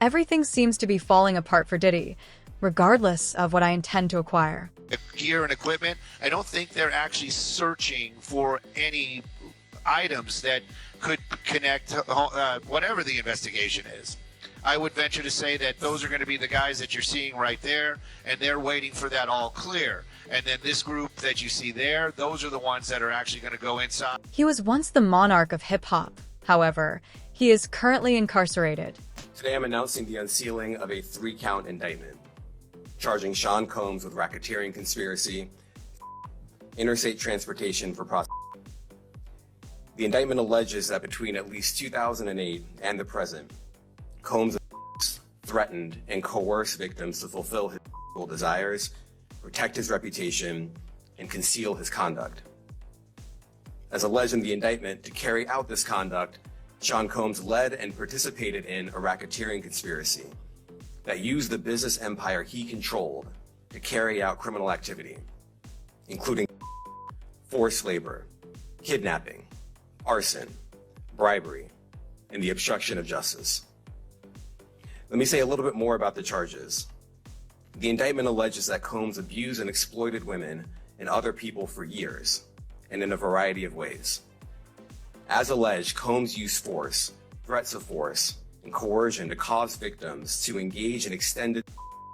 Everything seems to be falling apart for Diddy, regardless of what I intend to acquire. Gear and equipment, I don't think they're actually searching for any items that could connect whatever the investigation is. I would venture to say that those are going to be the guys that you're seeing right there, and they're waiting for that all clear. And then this group that you see there, those are the ones that are actually going to go inside. He was once the monarch of hip-hop. However, he is currently incarcerated. Today I'm announcing the unsealing of a 3-count indictment, charging Sean Combs with racketeering conspiracy, interstate transportation for prostitution. The indictment alleges that between at least 2008 and the present, Combs threatened and coerced victims to fulfill his sexual desires, protect his reputation, and conceal his conduct. As alleged in the indictment, to carry out this conduct, Sean Combs led and participated in a racketeering conspiracy that used the business empire he controlled to carry out criminal activity, including forced labor, kidnapping, arson, bribery, and the obstruction of justice. Let me say a little bit more about the charges. The indictment alleges that Combs abused and exploited women and other people for years, and in a variety of ways. As alleged, Combs used force, threats of force, and coercion to cause victims to engage in extended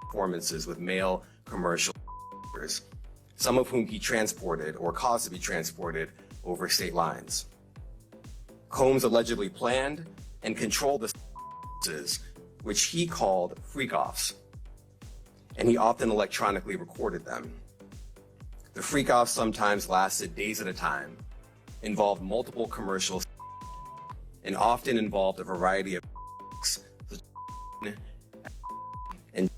performances with male commercial workers, some of whom he transported or caused to be transported over state lines. Combs allegedly planned and controlled the performances, which he called freak-offs, and he often electronically recorded them. The freak-offs sometimes lasted days at a time, involved multiple commercials, and often involved a variety of and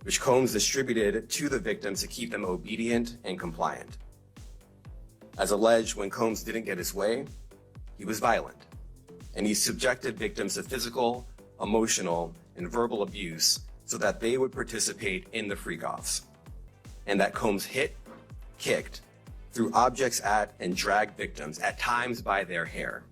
which Combs distributed to the victims to keep them obedient and compliant. As alleged, when Combs didn't get his way, he was violent, and he subjected victims to physical, emotional, and verbal abuse so that they would participate in the freak-offs, and that Combs hit, kicked, threw objects at, and dragged victims, at times by their hair.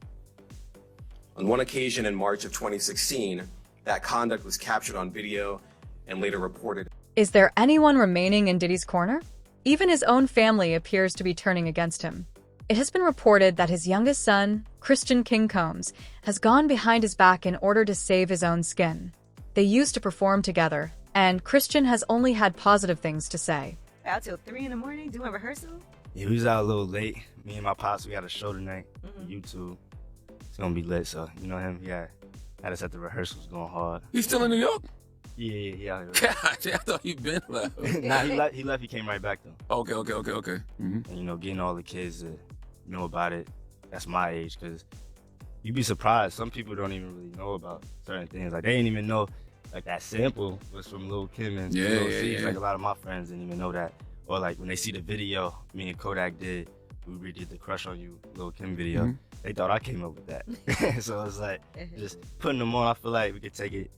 On one occasion in March of 2016, that conduct was captured on video and later reported. Is there anyone remaining in Diddy's corner? Even his own family appears to be turning against him. It has been reported that his youngest son, Christian King Combs, has gone behind his back in order to save his own skin. They used to perform together, and Christian has only had positive things to say. Out till 3 in the morning doing rehearsal? Yeah, we was out a little late. Me and my pops, we got a show tonight. YouTube. It's gonna be lit, so you know him. Yeah, had us at the rehearsals going hard. He's still in New York? Yeah. God, I thought you'd been left. Nah, he left. He came right back though. Okay. Mm-hmm. And you know, getting all the kids to know about it. That's my age, because you'd be surprised. Some people don't even really know about certain things. Like they didn't even know like that sample was from Lil Kim and Lil C. Yeah. Like a lot of my friends didn't even know that. Or like when they see the video me and Kodak did, we redid the Crush on You Lil Kim video. Mm-hmm. They thought I came up with that. So it's like just putting them on. I feel like we could take it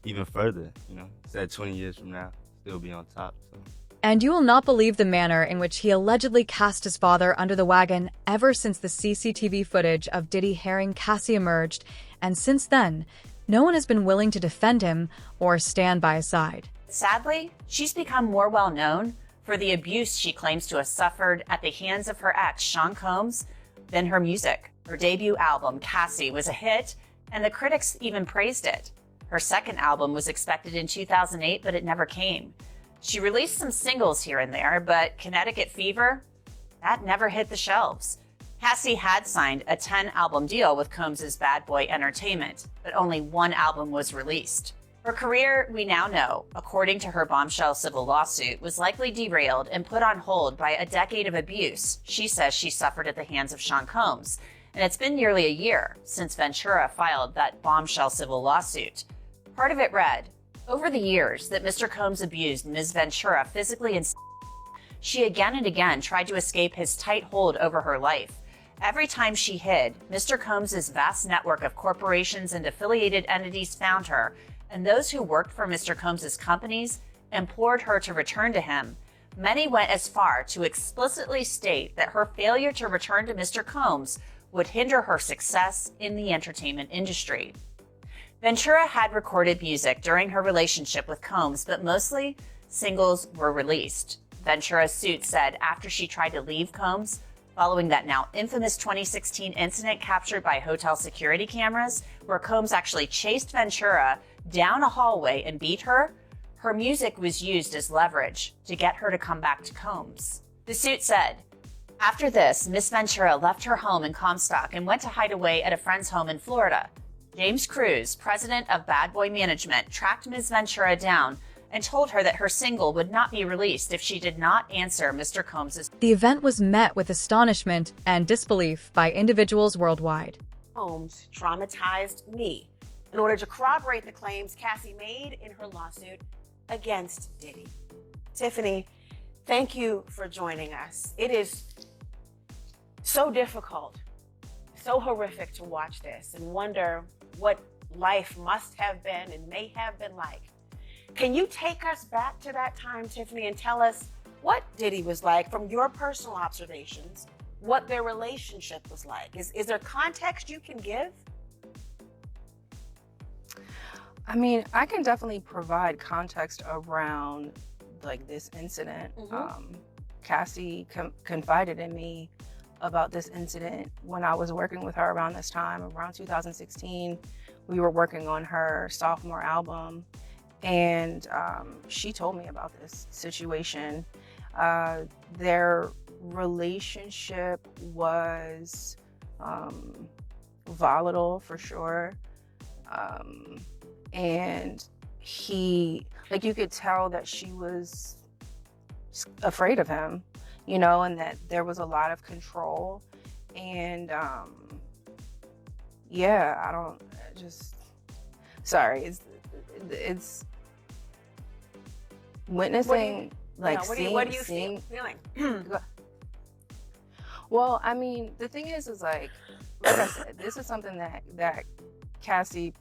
even further. You know, instead 20 years from now, still be on top. So. And you will not believe the manner in which he allegedly cast his father under the wagon ever since the CCTV footage of Diddy herring Cassie emerged, and since then, no one has been willing to defend him or stand by his side. Sadly, she's become more well known for the abuse she claims to have suffered at the hands of her ex, Sean Combs, than her music. Her debut album, Cassie, was a hit, and the critics even praised it. Her second album was expected in 2008, but it never came. She released some singles here and there, but Connecticut Fever, that never hit the shelves. Cassie had signed a 10-album deal with Combs' Bad Boy Entertainment, but only one album was released. Her career, we now know, according to her bombshell civil lawsuit, was likely derailed and put on hold by a decade of abuse she says she suffered at the hands of Sean Combs. And it's been nearly a year since Ventura filed that bombshell civil lawsuit. Part of it read, over the years that Mr. Combs abused Ms. Ventura physically and she again and again tried to escape his tight hold over her life. Every time she hid, Mr. Combs' vast network of corporations and affiliated entities found her, and those who worked for Mr. Combs' companies implored her to return to him. Many went as far to explicitly state that her failure to return to Mr. Combs would hinder her success in the entertainment industry. Ventura had recorded music during her relationship with Combs, but mostly singles were released. Ventura's suit said after she tried to leave Combs, following that now infamous 2016 incident captured by hotel security cameras, where Combs actually chased Ventura down a hallway and beat her, her music was used as leverage to get her to come back to Combs. The suit said, after this, Miss Ventura left her home in Comstock and went to hide away at a friend's home in Florida. James Cruz, president of Bad Boy Management, tracked Ms. Ventura down and told her that her single would not be released if she did not answer Mr. Combs' The event was met with astonishment and disbelief by individuals worldwide. Combs traumatized me in order to corroborate the claims Cassie made in her lawsuit against Diddy. Tiffany, thank you for joining us. It is so difficult, so horrific to watch this and wonder what life must have been and may have been like. Can you take us back to that time, Tiffany, and tell us what Diddy was like from your personal observations, what their relationship was like? Is there context you can give? I mean, I can definitely provide context around like this incident. Cassie confided in me about this incident when I was working with her around this time, around 2016. We were working on her sophomore album, and she told me about this situation. Their relationship was volatile for sure. And you could tell that she was afraid of him, you know, and that there was a lot of control. And it's witnessing, what do you feeling? Well, I mean, the thing is like I said, this is something that Cassie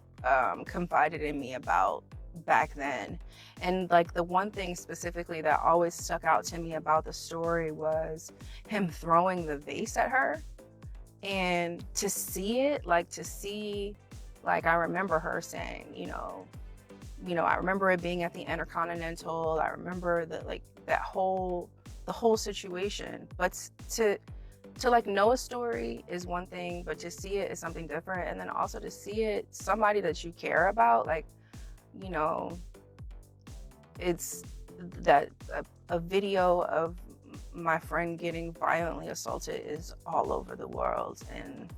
confided in me about back then. And like the one thing specifically that always stuck out to me about the story was him throwing the vase at her. And to see it, I remember her saying, you know, I remember it being at the Intercontinental. I remember the whole situation. But to know a story is one thing, but to see it is something different. And then also to see it, somebody that you care about, it's that a video of my friend getting violently assaulted is all over the world, and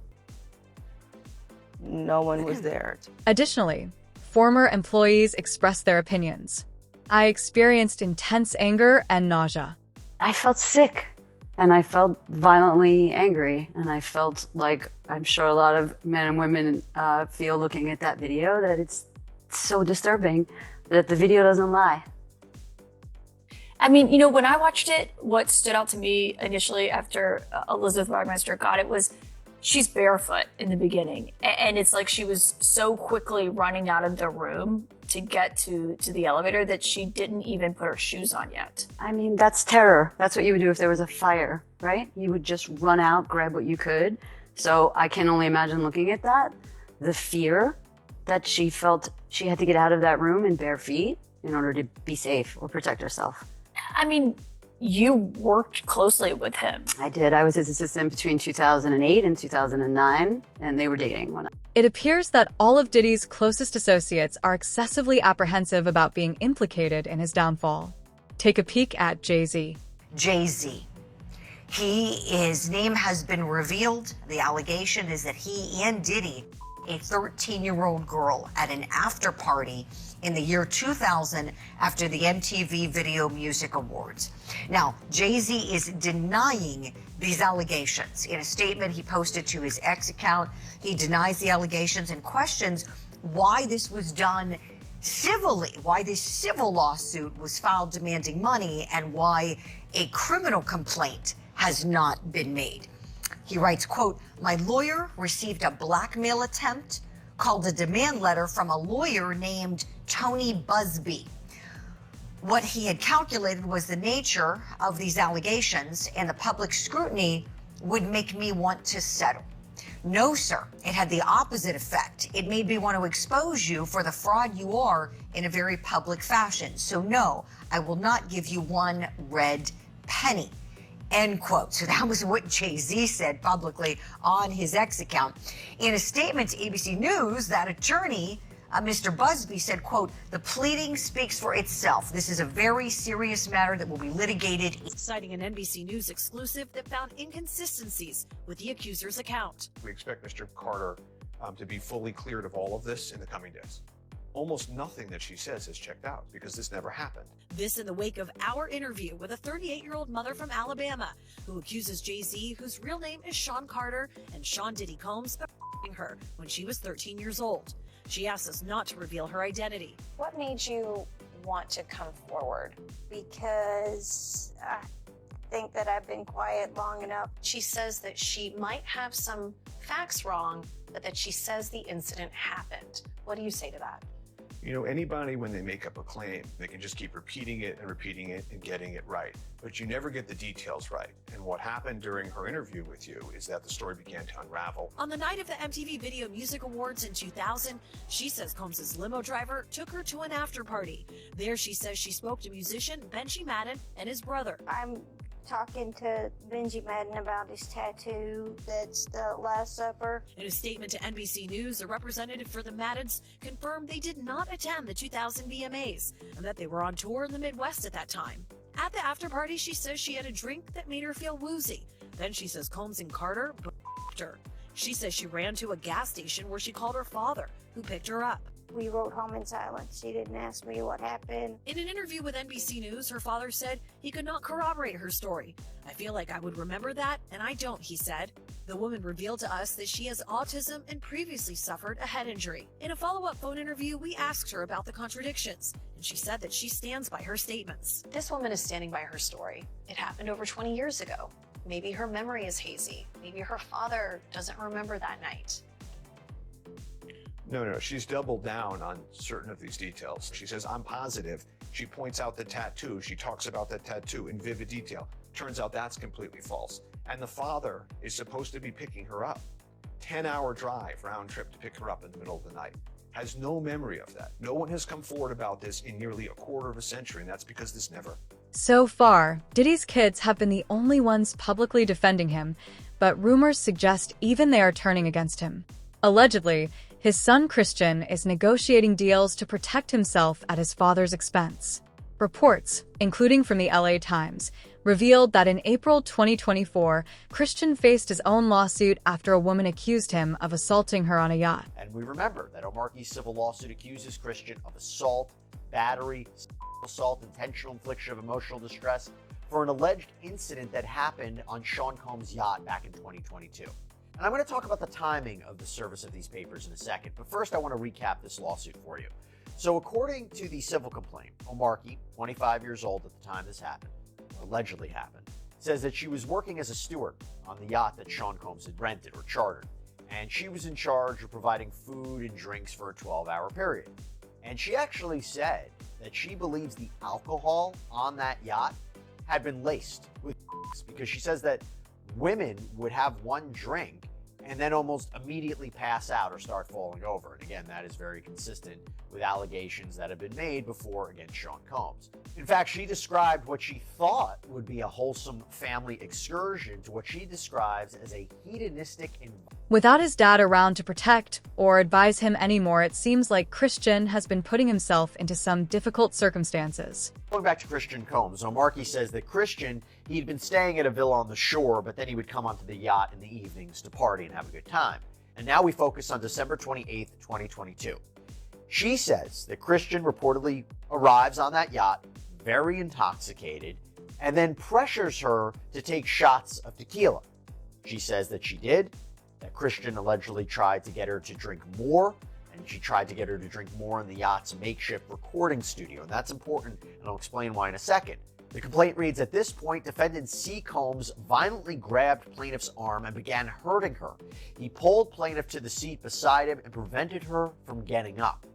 no one was there. Additionally, former employees expressed their opinions. I experienced intense anger and nausea. I felt sick, and I felt violently angry, and I felt like I'm sure a lot of men and women feel looking at that video, that it's so disturbing that the video doesn't lie. I mean, when I watched it, what stood out to me initially after Elizabeth Wagmeister got it was she's barefoot in the beginning. And it's like she was so quickly running out of the room to get to the elevator that she didn't even put her shoes on yet. I mean, that's terror. That's what you would do if there was a fire, right? You would just run out, grab what you could. So I can only imagine looking at that, the fear that she felt she had to get out of that room in bare feet in order to be safe or protect herself. I mean, you worked closely with him. I did. I was his assistant between 2008 and 2009, and they were dating when It appears that all of Diddy's closest associates are excessively apprehensive about being implicated in his downfall. Take a peek at Jay-Z. Jay-Z. His name has been revealed. The allegation is that he and Diddy, a 13-year-old girl, at an after party in the year 2000 after the MTV Video Music Awards. Now, Jay-Z is denying these allegations. In a statement he posted to his X account, he denies the allegations and questions why this was done civilly, why this civil lawsuit was filed demanding money, and why a criminal complaint has not been made. He writes, quote, "My lawyer received a blackmail attempt called a demand letter from a lawyer named Tony Busby. What he had calculated was the nature of these allegations and the public scrutiny would make me want to settle. No, sir. It had the opposite effect. It made me want to expose you for the fraud you are in a very public fashion. So no, I will not give you one red penny. End quote. So that was what Jay-Z said publicly on his X account. In a statement to ABC News, that attorney, Mr. Busby, said, quote, "The pleading speaks for itself. This is a very serious matter that will be litigated." Citing an NBC News exclusive that found inconsistencies with the accuser's account. We expect Mr. Carter to be fully cleared of all of this in the coming days. Almost nothing that she says is checked out because this never happened. This in the wake of our interview with a 38-year-old mother from Alabama who accuses Jay-Z, whose real name is Sean Carter, and Sean Diddy Combs of her when she was 13 years old. She asked us not to reveal her identity. What made you want to come forward? Because I think that I've been quiet long enough. She says that she might have some facts wrong, but that she says the incident happened. What do you say to that? You know, anybody, when they make up a claim, they can just keep repeating it and getting it right. But you never get the details right. And what happened during her interview with you is that the story began to unravel. On the night of the MTV Video Music Awards in 2000, she says Combs' limo driver took her to an after party. There she says she spoke to musician Benji Madden and his brother. I'm talking to Benji Madden about his tattoo that's the Last Supper. In a statement to NBC News, a representative for the Maddens confirmed they did not attend the 2000 VMAs and that they were on tour in the Midwest at that time. At the after party, she says she had a drink that made her feel woozy. Then she says Combs and Carter b***ed her. She says she ran to a gas station where she called her father, who picked her up. We rode home in silence. She didn't ask me what happened. In an interview with NBC News, her father said he could not corroborate her story. "I feel like I would remember that, and I don't," he said. The woman revealed to us that she has autism and previously suffered a head injury. In a follow-up phone interview, we asked her about the contradictions, and she said that she stands by her statements. This woman is standing by her story. It happened over 20 years ago. Maybe her memory is hazy. Maybe her father doesn't remember that night. No, she's doubled down on certain of these details. She says, "I'm positive." She points out the tattoo. She talks about that tattoo in vivid detail. Turns out that's completely false. And the father is supposed to be picking her up. 10-hour drive round trip to pick her up in the middle of the night. Has no memory of that. No one has come forward about this in nearly a quarter of a century, and that's because this never. So far, Diddy's kids have been the only ones publicly defending him, but rumors suggest even they are turning against him. Allegedly, his son Christian is negotiating deals to protect himself at his father's expense. Reports, including from the LA Times, revealed that in April 2024, Christian faced his own lawsuit after a woman accused him of assaulting her on a yacht. And we remember that Omarki's civil lawsuit accuses Christian of assault, battery, assault, intentional infliction of emotional distress for an alleged incident that happened on Sean Combs' yacht back in 2022. And I'm going to talk about the timing of the service of these papers in a second, but first I want to recap this lawsuit for you. So according to the civil complaint, Omarki, 25 years old at the time this happened, allegedly happened, says that she was working as a steward on the yacht that Sean Combs had rented or chartered, and she was in charge of providing food and drinks for a 12-hour period. And she actually said that she believes the alcohol on that yacht had been laced with because she says that women would have one drink and then almost immediately pass out or start falling over. And again, that is very consistent with allegations that have been made before against Sean Combs. In fact, she described what she thought would be a wholesome family excursion to what she describes as a hedonistic environment. Without his dad around to protect or advise him anymore, it seems like Christian has been putting himself into some difficult circumstances. Going back to Christian Combs, Omarki says that Christian, he'd been staying at a villa on the shore, but then he would come onto the yacht in the evenings to party and have a good time. And now we focus on December 28th, 2022. She says that Christian reportedly arrives on that yacht very intoxicated and then pressures her to take shots of tequila. She says that she did, that Christian allegedly tried to get her to drink more, and she tried to get her to drink more in the yacht's makeshift recording studio. And that's important, and I'll explain why in a second. The complaint reads, at this point, defendant C. Combs violently grabbed plaintiff's arm and began hurting her. He pulled plaintiff to the seat beside him and prevented her from getting up.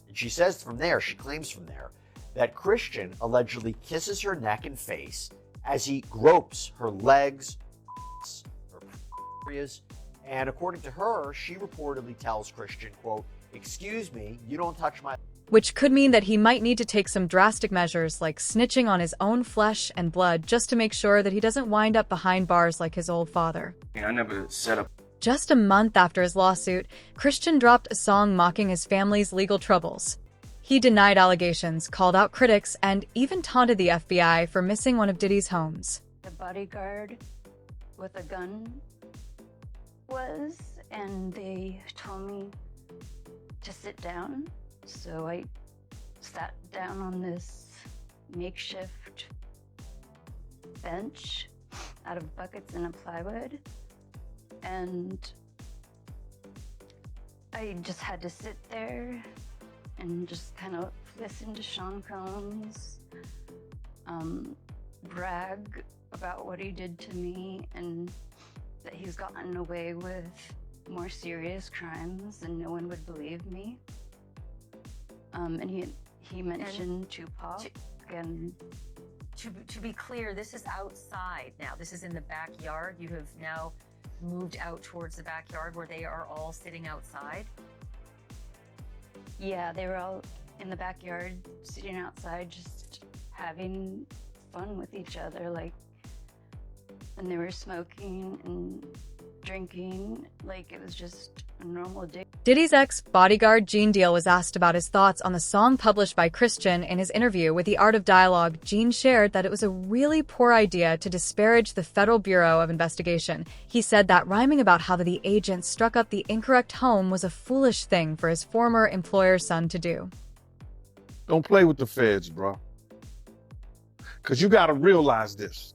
And she says from there, she claims from there, that Christian allegedly kisses her neck and face as he gropes her legs, her areas, And according to her, she reportedly tells Christian, quote, "Excuse me, you don't touch my..." Which could mean that he might need to take some drastic measures like snitching on his own flesh and blood just to make sure that he doesn't wind up behind bars like his old father. I never set up. Just a month after his lawsuit, Christian dropped a song mocking his family's legal troubles. He denied allegations, called out critics, and even taunted the FBI for missing one of Diddy's homes. The bodyguard with a gun was, and they told me to sit down. So I sat down on this makeshift bench out of buckets and a plywood, and I just had to sit there and just kind of listen to Sean Combs brag about what he did to me and that he's gotten away with more serious crimes and no one would believe me. And he mentioned Tupac and to be clear, this is outside now. This is in the backyard. You have now moved out towards the backyard where they are all sitting outside. yeah, they were all in the backyard sitting outside just having fun with each other, like, and they were smoking and drinking like it was just a normal day. Diddy's ex-bodyguard Gene Deal was asked about his thoughts on the song published by Christian. In his interview with The Art of Dialogue, Gene shared that it was a really poor idea to disparage the Federal Bureau of Investigation. He said that rhyming about how the agent struck up the incorrect home was a foolish thing for his former employer's son to do. Don't play with the feds, bro. Because you got to realize this.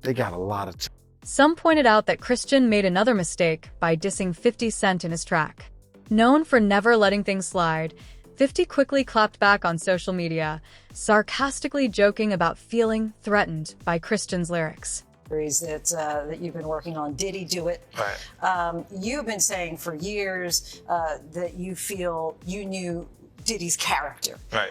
They got a lot of time. Some pointed out that Christian made another mistake by dissing 50 Cent in his track. Known for never letting things slide, 50 quickly clapped back on social media, sarcastically joking about feeling threatened by Christian's lyrics. That you've been working on. Diddy do it? Right. You've been saying for years that you feel you knew Diddy's character. Right.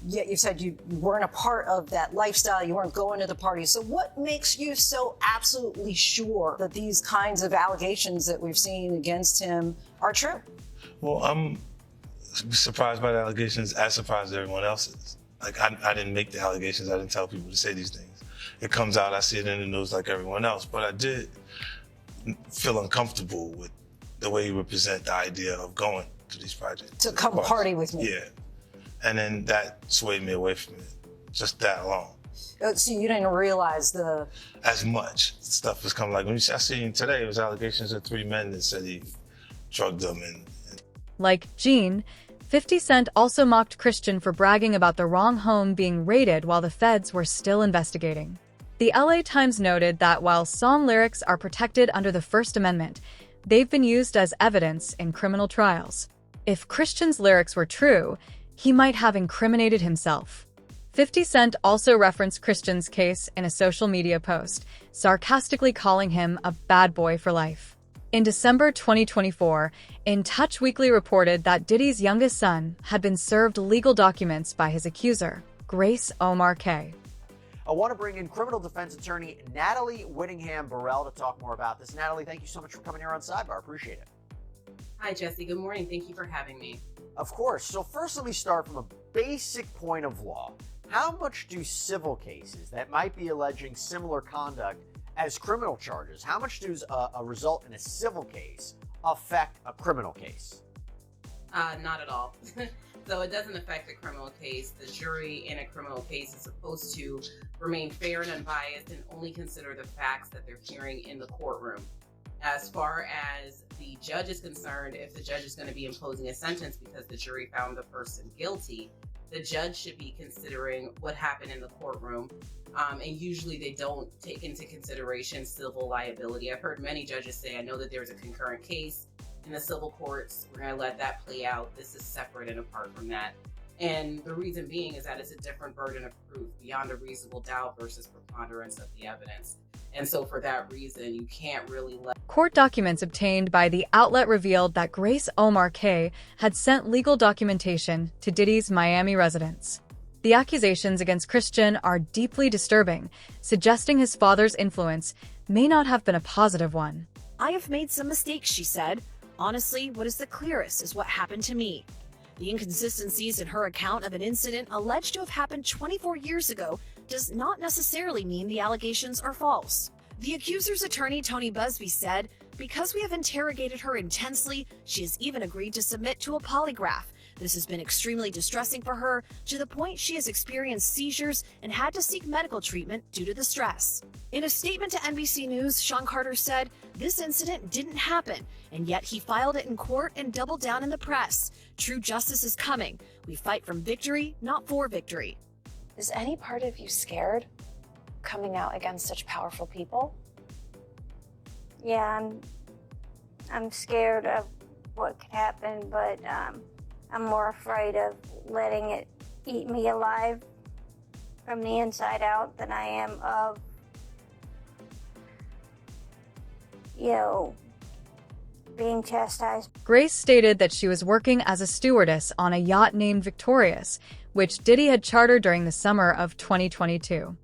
Yet you said you weren't a part of that lifestyle, you weren't going to the parties. So what makes you so absolutely sure that these kinds of allegations that we've seen against him are true? Well, I'm surprised by the allegations, as surprised as everyone else is. Like, I didn't make the allegations, I didn't tell people to say these things. It comes out, I see it in the news like everyone else, but I did feel uncomfortable with the way you represent the idea of going to these projects. To come party with me. Yeah. And then that swayed me away from it, just that alone. So you didn't realize the... As much stuff was coming, like when I seen today, it was allegations of 3 men that said he drugged them and... Like Gene, 50 Cent also mocked Christian for bragging about the wrong home being raided while the feds were still investigating. The LA Times noted that while song lyrics are protected under the First Amendment, they've been used as evidence in criminal trials. If Christian's lyrics were true, he might have incriminated himself. 50 Cent also referenced Christian's case in a social media post, sarcastically calling him a bad boy for life. In December 2024, In Touch Weekly reported that Diddy's youngest son had been served legal documents by his accuser, Grace Omar K. I want to bring in criminal defense attorney Natalie Whittingham-Burrell to talk more about this. Natalie, thank you so much for coming here on Sidebar. Appreciate it. Hi, Jesse. Good morning. Thank you for having me. Of course. So first, let me start from a basic point of law. How much do civil cases that might be alleging similar conduct as criminal charges, how much does a result in a civil case affect a criminal case? Not at all. So it doesn't affect the criminal case. The jury in a criminal case is supposed to remain fair and unbiased and only consider the facts that they're hearing in the courtroom. As far as the judge is concerned, if the judge is going to be imposing a sentence because the jury found the person guilty, the judge should be considering what happened in the courtroom. And usually they don't take into consideration civil liability. I've heard many judges say, I know that there's a concurrent case in the civil courts. We're going to let that play out. This is separate and apart from that. And the reason being is that it's a different burden of proof, beyond a reasonable doubt versus preponderance of the evidence. And so for that reason, you can't really let... Court documents obtained by the outlet revealed that Grace Omar K. had sent legal documentation to Diddy's Miami residence. The accusations against Christian are deeply disturbing, suggesting his father's influence may not have been a positive one. "I have made some mistakes," she said. "Honestly, what is the clearest is what happened to me." The inconsistencies in her account of an incident alleged to have happened 24 years ago does not necessarily mean the allegations are false. The accuser's attorney, Tony Busby, said, "Because we have interrogated her intensely, she has even agreed to submit to a polygraph. This has been extremely distressing for her, to the point she has experienced seizures and had to seek medical treatment due to the stress." In a statement to NBC News, Sean Carter said, "This incident didn't happen, and yet he filed it in court and doubled down in the press. True justice is coming. We fight from victory, not for victory." Is any part of you scared coming out against such powerful people? Yeah, I'm scared of what could happen, but I'm more afraid of letting it eat me alive from the inside out than I am of, being chastised. Grace stated that she was working as a stewardess on a yacht named Victorious, which Diddy had chartered during the summer of 2022.